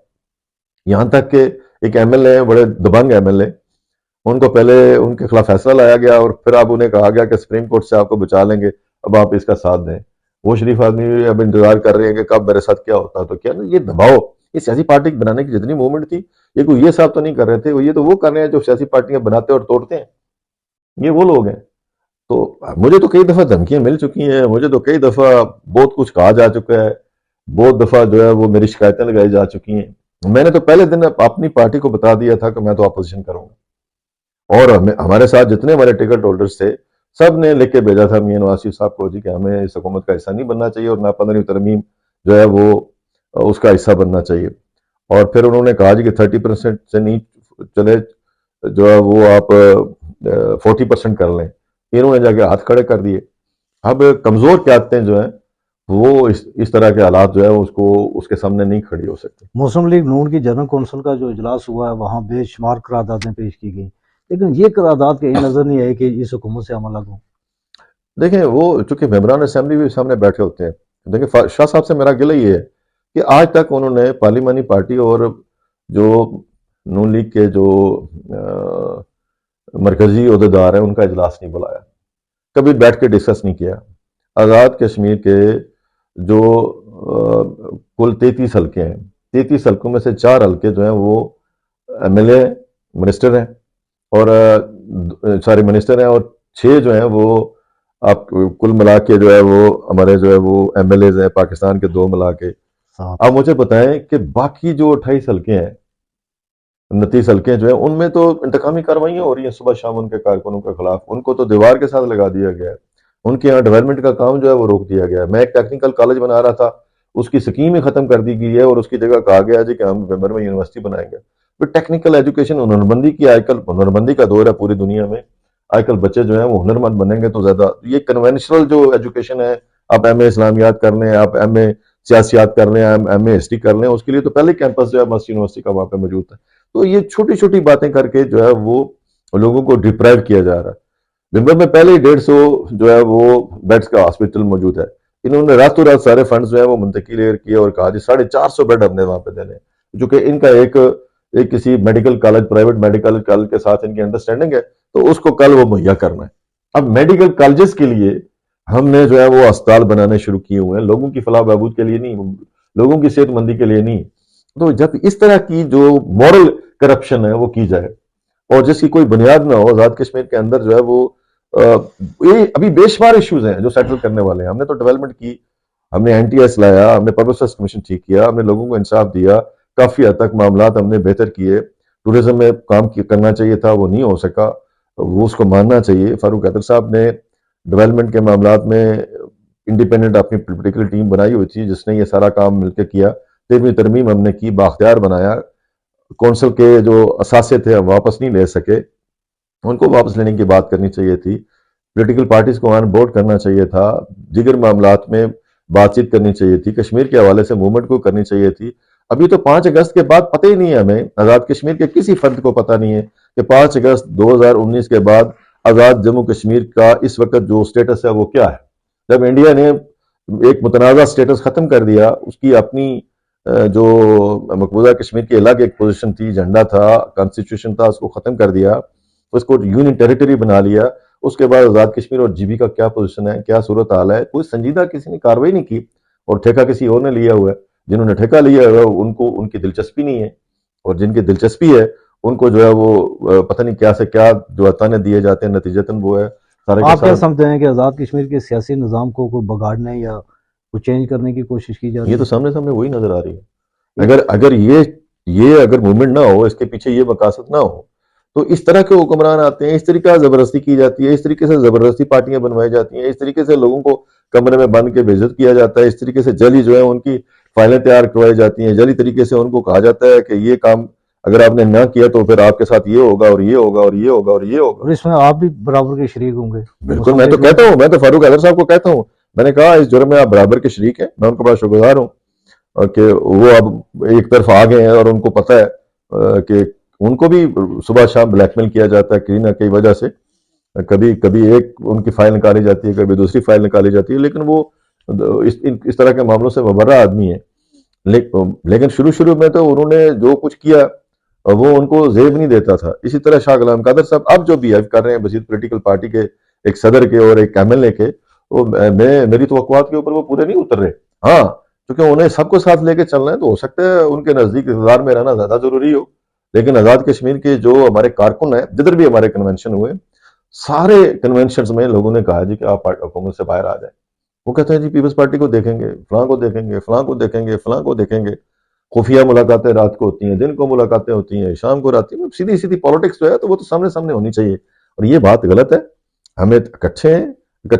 یہاں تک کہ ایک ایم ایل اے، بڑے دبنگ ایم ایل اے، ان کو پہلے ان کے خلاف فیصلہ لایا گیا اور پھر اب انہیں کہا گیا کہ سپریم کورٹ سے آپ کو بچا لیں گے، اب آپ اس کا ساتھ دیں. وہ شریف آدمی اب انتظار کر رہے ہیں کہ کب میرے ساتھ کیا ہوتا. تو کیا یہ دباؤ، یہ سیاسی پارٹی بنانے کی جتنی موومنٹ تھی، یہ کوئی یہ صاحب تو نہیں کر رہے تھے، یہ تو وہ کر رہے ہیں جو سیاسی پارٹیاں بناتے اور توڑتے ہیں، یہ وہ لوگ ہیں. تو مجھے تو کئی دفعہ دھمکیاں مل چکی ہیں، مجھے تو کئی دفعہ بہت کچھ کہا جا چکا ہے، بہت دفعہ جو ہے وہ میری شکایتیں لگائی جا چکی ہیں. میں نے تو پہلے دن اپنی پارٹی کو بتا دیا تھا کہ میں تو اپوزیشن کروں گا، اور ہمارے ساتھ جتنے ہمارے ٹکٹ ہولڈرز تھے سب نے لکھ کے بھیجا تھا میاں نواز شریف صاحب کو جی کہ ہمیں اس حکومت کا حصہ نہیں بننا چاہیے اور نہ 15ویں ترمیم جو ہے وہ اس کا حصہ بننا چاہیے. اور پھر انہوں نے کہا جی کہ 30% سے نہیں چلے، جو ہے وہ آپ 40% کر لیں. انہوں نے جا کے ہاتھ کھڑے کر دیے. اب کمزور قیادتیں جو ہیں وہ اس طرح کے حالات جو ہے اس کے سامنے نہیں کھڑی ہو سکتی. مسلم لیگ نون کی جنرل کونسل کا جو اجلاس ہوا ہے وہاں بے شمار قراردادیں پیش کی گئیں، لیکن یہ قرارداد کہیں نظر نہیں آئی کہ اس حکومت سے عمل لگوں. دیکھیں وہ چونکہ ممبران اسمبلی بھی سامنے بیٹھے ہوتے ہیں. دیکھیں شاہ صاحب سے میرا گلہ یہ ہے کہ آج تک انہوں نے پارلیمانی پارٹی اور جو نون لیگ کے جو مرکزی عہدیدار ہیں ان کا اجلاس نہیں بلایا، کبھی بیٹھ کے ڈسکس نہیں کیا. آزاد کشمیر کے جو کل 33 حلقے ہیں، 33 حلقوں میں سے 4 حلقے جو ہیں وہ ایم ایل اے منسٹر ہیں، اور سارے منسٹر ہیں، اور 6 جو ہیں وہ آپ کل ملا کے جو ہے وہ ہمارے جو ہے وہ ایم ایل ایز ہیں پاکستان کے 2 ملا کے. آپ مجھے بتائیں کہ باقی جو 28 حلقے ہیں، 29 حلقے جو ہیں ان میں تو انتقامی کارروائیاں ہو رہی ہیں صبح شام ان کے کارکنوں کے خلاف، ان کو تو دیوار کے ساتھ لگا دیا گیا ہے، ان کے یہاں ڈیولپمنٹ کا کام جو ہے وہ روک دیا گیا ہے. میں ایک ٹیکنیکل کالج بنا رہا تھا، اس کی سکیم ہی ختم کر دی گئی ہے اور اس کی جگہ کہا گیا جی کہ ہم نومبر میں یونیورسٹی بنائیں گے. پھر ٹیکنیکل ایجوکیشن ہنر بندی کی، آج کل ہنر بندی کا دور ہے پوری دنیا میں، آج کل بچے جو ہیں وہ ہنر مند بنیں گے تو زیادہ. یہ کنونشنل جو ایجوکیشن ہے، آپ ایم اے اسلامیات کر لیں، آپ ایم اے سیاسیات کر لیں، ایم اے ہسٹری کر لیں، اس کے لیے تو پہلے کیمپس جو ہے مسجد یونیورسٹی کا وہاں پہ موجود ہے. تو یہ چھوٹی چھوٹی باتیں کر کے جو ہے وہ لوگوں کو ڈپرائیو کیا جا رہا ہے. دن میں پہلے ہی 150 جو ہے وہ بیڈز کا ہاسپٹل موجود ہے، انہوں نے راتوں رات سارے فنڈز جو ہے وہ منتقل کیے اور کہا جی 450 بیڈ ہم نے وہاں پہ دینے، جو کہ ان کا ایک کسی medical college, private medical college کے ساتھ ان کی انڈرسٹینڈنگ ہے، تو اس کو کل وہ مہیا کرنا ہے. اب میڈیکل کالجز کے لیے ہم نے جو ہے وہ اسپتال بنانے شروع کیے ہوئے ہیں، لوگوں کی فلاح بہبود کے لیے نہیں، لوگوں کی صحت مندی کے لیے نہیں. تو جب اس طرح کی جو مورل کرپشن ہے وہ کی جائے اور جس کی کوئی بنیاد نہ ہو. آزاد کشمیر کے اندر جو ہے وہ یہ ابھی بے شمار ایشوز ہیں جو سیٹل کرنے والے ہیں. ہم نے تو ڈیولپمنٹ کی, ہم نے این ٹی ایس لایا, ہم نے پبلک سروس کمیشن ٹھیک کیا, ہم نے لوگوں کو انصاف دیا, کافی حد تک معاملات ہم نے بہتر کیے. ٹورزم میں کام کرنا چاہیے تھا, وہ نہیں ہو سکا, وہ اس کو ماننا چاہیے. فاروق حیدر صاحب نے ڈیولپمنٹ کے معاملات میں انڈیپینڈنٹ اپنی پولیٹیکل ٹیم بنائی ہوئی تھی جس نے یہ سارا کام مل کے کیا. 13ویں ترمیم ہم نے کی, بااختیار بنایا. کونسل کے جو اثاثے تھے ہم واپس نہیں لے سکے, ان کو واپس لینے کی بات کرنی چاہیے تھی. پولیٹیکل پارٹیز کو آن بورڈ کرنا چاہیے تھا, دیگر معاملات میں بات چیت کرنی چاہیے تھی, کشمیر کے حوالے سے موومنٹ کو کرنی چاہیے تھی. ابھی تو 5 اگست کے بعد پتہ ہی نہیں ہے ہمیں, آزاد کشمیر کے کسی فرد کو پتہ نہیں ہے کہ 5 اگست 2019 کے بعد آزاد جموں کشمیر کا اس وقت جو سٹیٹس ہے وہ کیا ہے. جب انڈیا نے ایک متنازع سٹیٹس ختم کر دیا, اس کی اپنی جو مقبوضہ کشمیر کی الگ ایک پوزیشن تھی, جھنڈا تھا, کانسٹیٹیوشن تھا, اس کو ختم کر دیا, اس کو یونین ٹیریٹری بنا لیا. اس کے بعد آزاد کشمیر اور جی بی کا کیا پوزیشن ہے, کیا صورت حال ہے, کوئی سنجیدہ کسی نے کاروائی نہیں کی, اور ٹھیکہ کسی اور نے لیا ہوا ہے. جنہوں نے ٹھیکہ لیا ہوا ہے ان کو ان کی دلچسپی نہیں ہے, اور جن کی دلچسپی ہے ان کو جو ہے وہ پتہ نہیں کیا سے کیا جو تانے دیے جاتے ہیں, نتیجتاً وہ ہے سارے کے آپ کیا سارے. سمجھتے ہیں کہ آزاد کشمیر کے سیاسی نظام کو کوئی بگاڑنے یا کوئی چینج کرنے کی کوشش کی جا رہی یہ ہے؟ تو سامنے سامنے وہی نظر آ رہی ہے. اگر یہ اگر موومنٹ نہ ہو, اس کے پیچھے یہ مقاصد نہ ہو, تو اس طرح کے حکمران آتے ہیں, اس طریقہ زبردستی کی جاتی ہے, اس طریقے سے زبردستی پارٹیاں بنوائی جاتی ہیں, اس طریقے سے لوگوں کو کمرے میں بند کے بے عزت کیا جاتا ہے, اس طریقے سے جعلی جو ہے ان کی فائلیں تیار کروائی جاتی ہیں, جعلی طریقے سے ان کو کہا جاتا ہے کہ یہ کام اگر آپ نے نہ کیا تو پھر آپ کے ساتھ یہ ہوگا اور یہ ہوگا اور یہ ہوگا اور یہ ہوگا. اور اس میں آپ بھی برابر کے شریک ہوں گے. بالکل, میں تو کہتا ہوں, میں تو فاروق حیدر صاحب کو کہتا ہوں, میں نے کہا اس جرم میں آپ برابر کے شریک ہیں, میں ان کا بڑا شکر گزار ہوں کہ وہ اب ایک طرف آ گئے ہیں, اور ان کو پتہ ہے کہ ان کو بھی صبح شام بلیک میل کیا جاتا ہے کہیں نہ کہیں وجہ سے. کبھی ایک ان کی فائل نکالی جاتی ہے, کبھی دوسری فائل نکالی جاتی ہے, لیکن وہ اس طرح کے معاملوں سے مبرہ آدمی ہے. لیکن شروع میں تو انہوں نے جو کچھ کیا وہ ان کو زیب نہیں دیتا تھا. اسی طرح شاہ غلام قادر صاحب اب جو بیہیو کر رہے ہیں مزید پولیٹیکل پارٹی کے ایک صدر کے اور ایک ایم ایل اے کے, میری توقعات کے اوپر وہ پورے نہیں اتر رہے. ہاں, کیونکہ انہیں سب کو ساتھ لے کے چلنا ہے, تو ہو سکتا ہے ان کے نزدیک اقتدار میں رہنا زیادہ ضروری ہو. لیکن آزاد کشمیر کے جو ہمارے کارکن ہیں, جدھر بھی ہمارے کنونشن ہوئے, سارے کنونشنز میں لوگوں نے کہا جی کہ آپ حکومت سے باہر آ جائیں. وہ کہتے ہیں جی پیپلز پارٹی کو دیکھیں گے, فلاں کو دیکھیں گے, فلاں کو دیکھیں گے, فلاں کو دیکھیں گے. خفیہ ملاقاتیں رات کو ہوتی ہیں, دن کو ملاقاتیں ہوتی ہیں, شام کو رات کو. سیدھی پالیٹکس جو ہے تو وہ تو سامنے ہونی چاہیے, اور یہ بات غلط ہے. ہمیں اکٹھے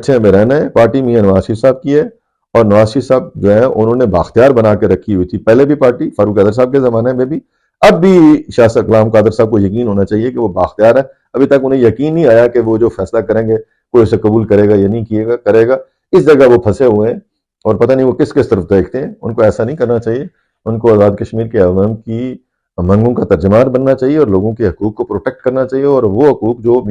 ہمیں رہنا ہے. پارٹی میاں نواز شریف صاحب کی ہے, اور نواز شریف صاحب جو ہے انہوں نے بااختیار بنا کے رکھی ہوئی تھی, پہلے بھی پارٹی فاروق حیدر صاحب کے زمانے میں بھی, اب بھی شاہ غلام قادر صاحب کو یقین ہونا چاہیے کہ وہ بااختیار ہے. ابھی تک انہیں یقین نہیں آیا کہ وہ جو فیصلہ کریں گے کوئی اسے قبول کرے گا یا نہیں کرے گا. اس جگہ وہ پھنسے ہوئے ہیں, اور پتہ نہیں وہ کس طرف دیکھتے ہیں. ان کو ایسا نہیں کرنا چاہیے. ان کو آزاد کشمیر کے عوام کی منگوں کا ترجمان بننا چاہیے, اور لوگوں کے حقوق کو پروٹیکٹ کرنا چاہیے. اور وہ حقوق جو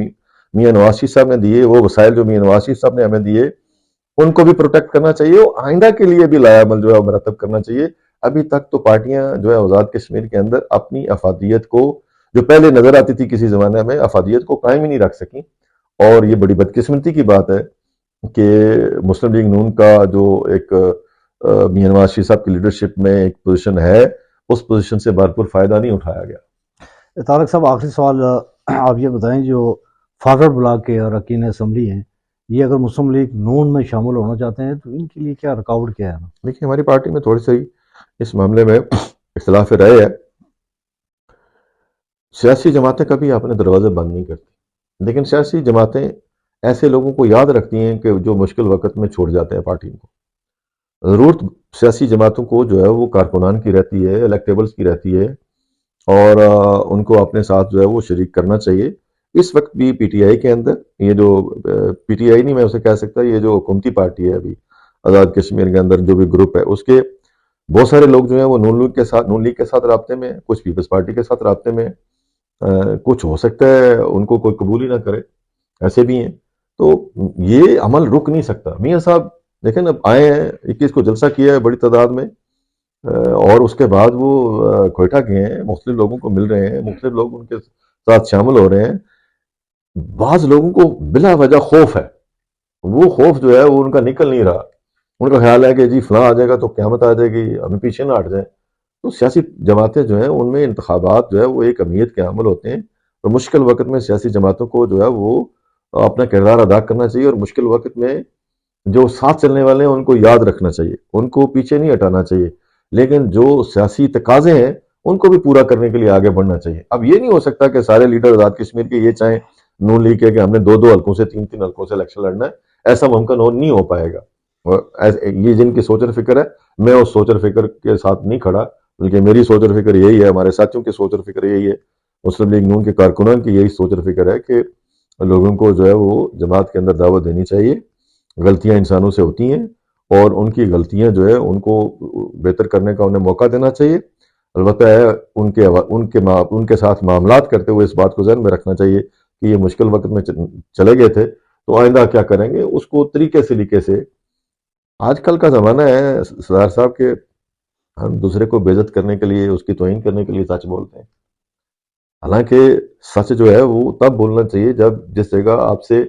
میاں نواز شریف صاحب نے دیے, وہ وسائل جو میاں نواز شریف صاحب نے ہمیں دیے, ان کو بھی پروٹیکٹ کرنا چاہیے, اور آئندہ کے لیے بھی لایا عمل جو ہے مرتب کرنا چاہیے. ابھی تک تو پارٹیاں جو ہے آزاد کشمیر کے اندر اپنی افادیت کو, جو پہلے نظر آتی تھی کسی زمانے میں, افادیت کو قائم ہی نہیں رکھ سکیں. اور یہ بڑی بدقسمتی کی بات ہے کہ مسلم لیگ نون کا جو ایک میاں نواز شریف صاحب کی لیڈرشپ میں ایک پوزیشن ہے, اس پوزیشن سے بھرپور فائدہ نہیں اٹھایا گیا. طارق صاحب, آخری سوال آپ یہ بتائیں, جو فارورڈ بلاک کے اراکین اسمبلی ہیں, یہ اگر مسلم لیگ نون میں شامل ہونا چاہتے ہیں تو ان کے لیے کیا رکاوٹ کیا ہے؟ دیکھیے, ہماری پارٹی میں تھوڑی سی اس معاملے میں اختلاف رائے ہے. سیاسی جماعتیں کبھی اپنے دروازے بند نہیں کرتی, لیکن سیاسی جماعتیں ایسے لوگوں کو یاد رکھتی ہیں کہ جو مشکل وقت میں چھوڑ جاتے ہیں پارٹی کو. ضرورت سیاسی جماعتوں کو جو ہے وہ کارکنان کی رہتی ہے, الیکٹیبلز کی رہتی ہے, اور ان کو اپنے ساتھ جو ہے وہ شریک کرنا چاہیے. اس وقت بھی پی ٹی آئی کے اندر, یہ جو پی ٹی آئی نہیں میں اسے کہہ سکتا, یہ جو حکومتی پارٹی ہے ابھی آزاد کشمیر کے اندر جو بھی گروپ ہے, اس کے بہت سارے لوگ جو ہیں وہ نون لیگ کے ساتھ رابطے میں, کچھ پیپلز پارٹی کے ساتھ رابطے میں, کچھ ہو سکتا ہے ان کو کوئی قبول ہی نہ کرے, ایسے بھی ہیں. تو یہ عمل رک نہیں سکتا. میاں صاحب دیکھیں اب آئے ہیں, 21 کو جلسہ کیا ہے بڑی تعداد میں, اور اس کے بعد وہ کوئٹہ گئے ہیں, مختلف لوگوں کو مل رہے ہیں, مختلف لوگ ان کے ساتھ شامل ہو رہے ہیں. بعض لوگوں کو بلا وجہ خوف ہے, وہ خوف جو ہے وہ ان کا نکل نہیں رہا. ان کا خیال ہے کہ جی فلاں آ جائے گا تو قیامت آ جائے گی, ہمیں پیچھے نہ ہٹ جائیں. تو سیاسی جماعتیں جو ہیں ان میں انتخابات جو ہے وہ ایک اہمیت کے عامل ہوتے ہیں، اور مشکل وقت میں سیاسی جماعتوں کو جو ہے وہ اپنا کردار ادا کرنا چاہیے، اور مشکل وقت میں جو ساتھ چلنے والے ہیں ان کو یاد رکھنا چاہیے، ان کو پیچھے نہیں ہٹانا چاہیے، لیکن جو سیاسی تقاضے ہیں ان کو بھی پورا کرنے کے لیے آگے بڑھنا چاہیے۔ اب یہ نہیں ہو سکتا کہ سارے لیڈر آزاد کشمیر کے یہ چاہیں نون لیگ کے کہ ہم نے دو دو حلقوں سے تین تین حلقوں سے الیکشن لڑنا ہے، ایسا ممکن نہیں ہو پائے گا۔ اور یہ جن کی سوچ اور فکر ہے، میں اس سوچ اور فکر کے ساتھ نہیں کھڑا، بلکہ میری سوچ اور فکر یہی ہے، ہمارے ساتھیوں کی سوچ اور فکر یہی ہے، مسلم لیگ نون کے کارکنان کی یہی سوچ اور فکر ہے کہ لوگوں کو جو ہے وہ جماعت کے اندر دعوت دینی چاہیے۔ غلطیاں انسانوں سے ہوتی ہیں، اور ان کی غلطیاں جو ہے ان کو بہتر کرنے کا انہیں موقع دینا چاہیے۔ البتہ ان کے ساتھ معاملات کرتے ہوئے اس بات کو ذہن میں رکھنا چاہیے کہ یہ مشکل وقت میں چلے گئے تھے، تو آئندہ کیا کریں گے اس کو طریقے سے۔ آج کل کا زمانہ ہے سردار صاحب کے ہم دوسرے کو بے عزت کرنے کے لیے، اس کی توہین کرنے کے لیے سچ بولتے ہیں، حالانکہ سچ جو ہے وہ تب بولنا چاہیے جب جس جگہ آپ سے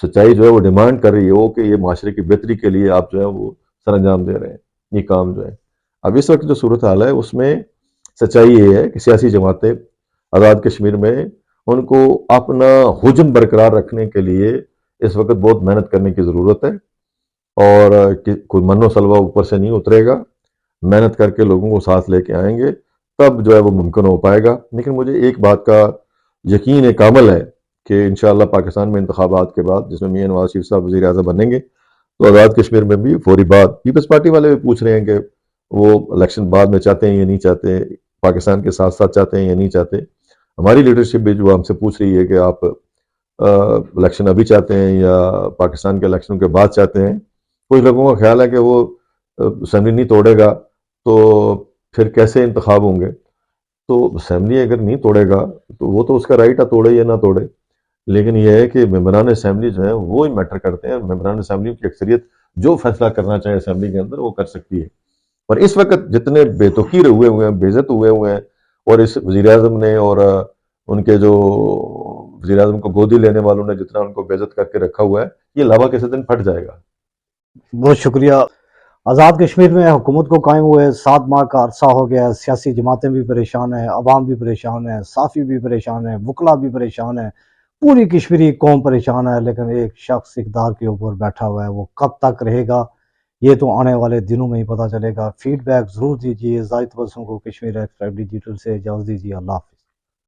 سچائی جو ہے وہ ڈیمانڈ کر رہی ہو کہ یہ معاشرے کی بہتری کے لیے آپ جو ہے وہ سر انجام دے رہے ہیں یہ کام جو ہے۔ اب اس وقت جو صورتحال ہے اس میں سچائی یہ ہے کہ سیاسی جماعتیں آزاد کشمیر میں ان کو اپنا حجم برقرار رکھنے کے لیے اس وقت بہت محنت کرنے کی ضرورت ہے، اور کوئی من و سلوہ اوپر سے نہیں اترے گا، محنت کر کے لوگوں کو ساتھ لے کے آئیں گے تب جو ہے وہ ممکن ہو پائے گا۔ لیکن مجھے ایک بات کا یقین کامل ہے کہ انشاءاللہ پاکستان میں انتخابات کے بعد جس میں میاں نواز شریف صاحب وزیر اعظم بنیں گے تو آزاد کشمیر میں بھی فوری بات پیپلز پارٹی والے بھی پوچھ رہے ہیں کہ وہ الیکشن بعد میں چاہتے ہیں یا نہیں چاہتے، پاکستان کے ساتھ ساتھ چاہتے ہیں یا نہیں چاہتے۔ ہماری لیڈرشپ بھی جو ہم سے پوچھ رہی ہے کہ آپ الیکشن ابھی چاہتے ہیں یا پاکستان کے الیکشن کے بعد چاہتے ہیں۔ کچھ لوگوں کا خیال ہے کہ وہ اسمبلی نہیں توڑے گا تو پھر کیسے انتخاب ہوں گے، تو اسمبلی اگر نہیں توڑے گا تو وہ تو اس کا رائٹ ہے، توڑے یا نہ توڑے، لیکن یہ ہے کہ ممبران اسمبلی جو ہیں وہ ہی میٹر کرتے ہیں، ممبران اسمبلی کی اکثریت جو فیصلہ کرنا چاہے اسمبلی کے اندر وہ کر سکتی ہے۔ اور اس وقت جتنے بے توقیر ہوئے ہیں، بے عزت ہوئے ہیں، اور اس وزیر اعظم نے اور ان کے جو وزیر اعظم کو گودی لینے والوں نے جتنا ان کو بے عزت کر کے رکھا ہوا ہے، یہ لابا کسی دن پھٹ جائے گا۔ بہت شکریہ۔ آزاد کشمیر میں حکومت کو قائم ہوئے 7 ماہ کا عرصہ ہو گیا ہے، سیاسی جماعتیں بھی پریشان ہیں، عوام بھی پریشان ہے، صحافی بھی پریشان ہیں، وکلا بھی پریشان ہیں، پوری کشمیری قوم پریشان ہے، لیکن ایک شخص اقتدار کے اوپر بیٹھا ہوا ہے، وہ کب تک رہے گا یہ تو آنے والے دنوں میں ہی پتہ چلے گا۔ فیڈ بیک ضرور دیجیے۔ زاہد تبسم کو کشمیر ایکسپریس ڈیجیٹل سے اجازت دیجیے۔ اللہ حافظ۔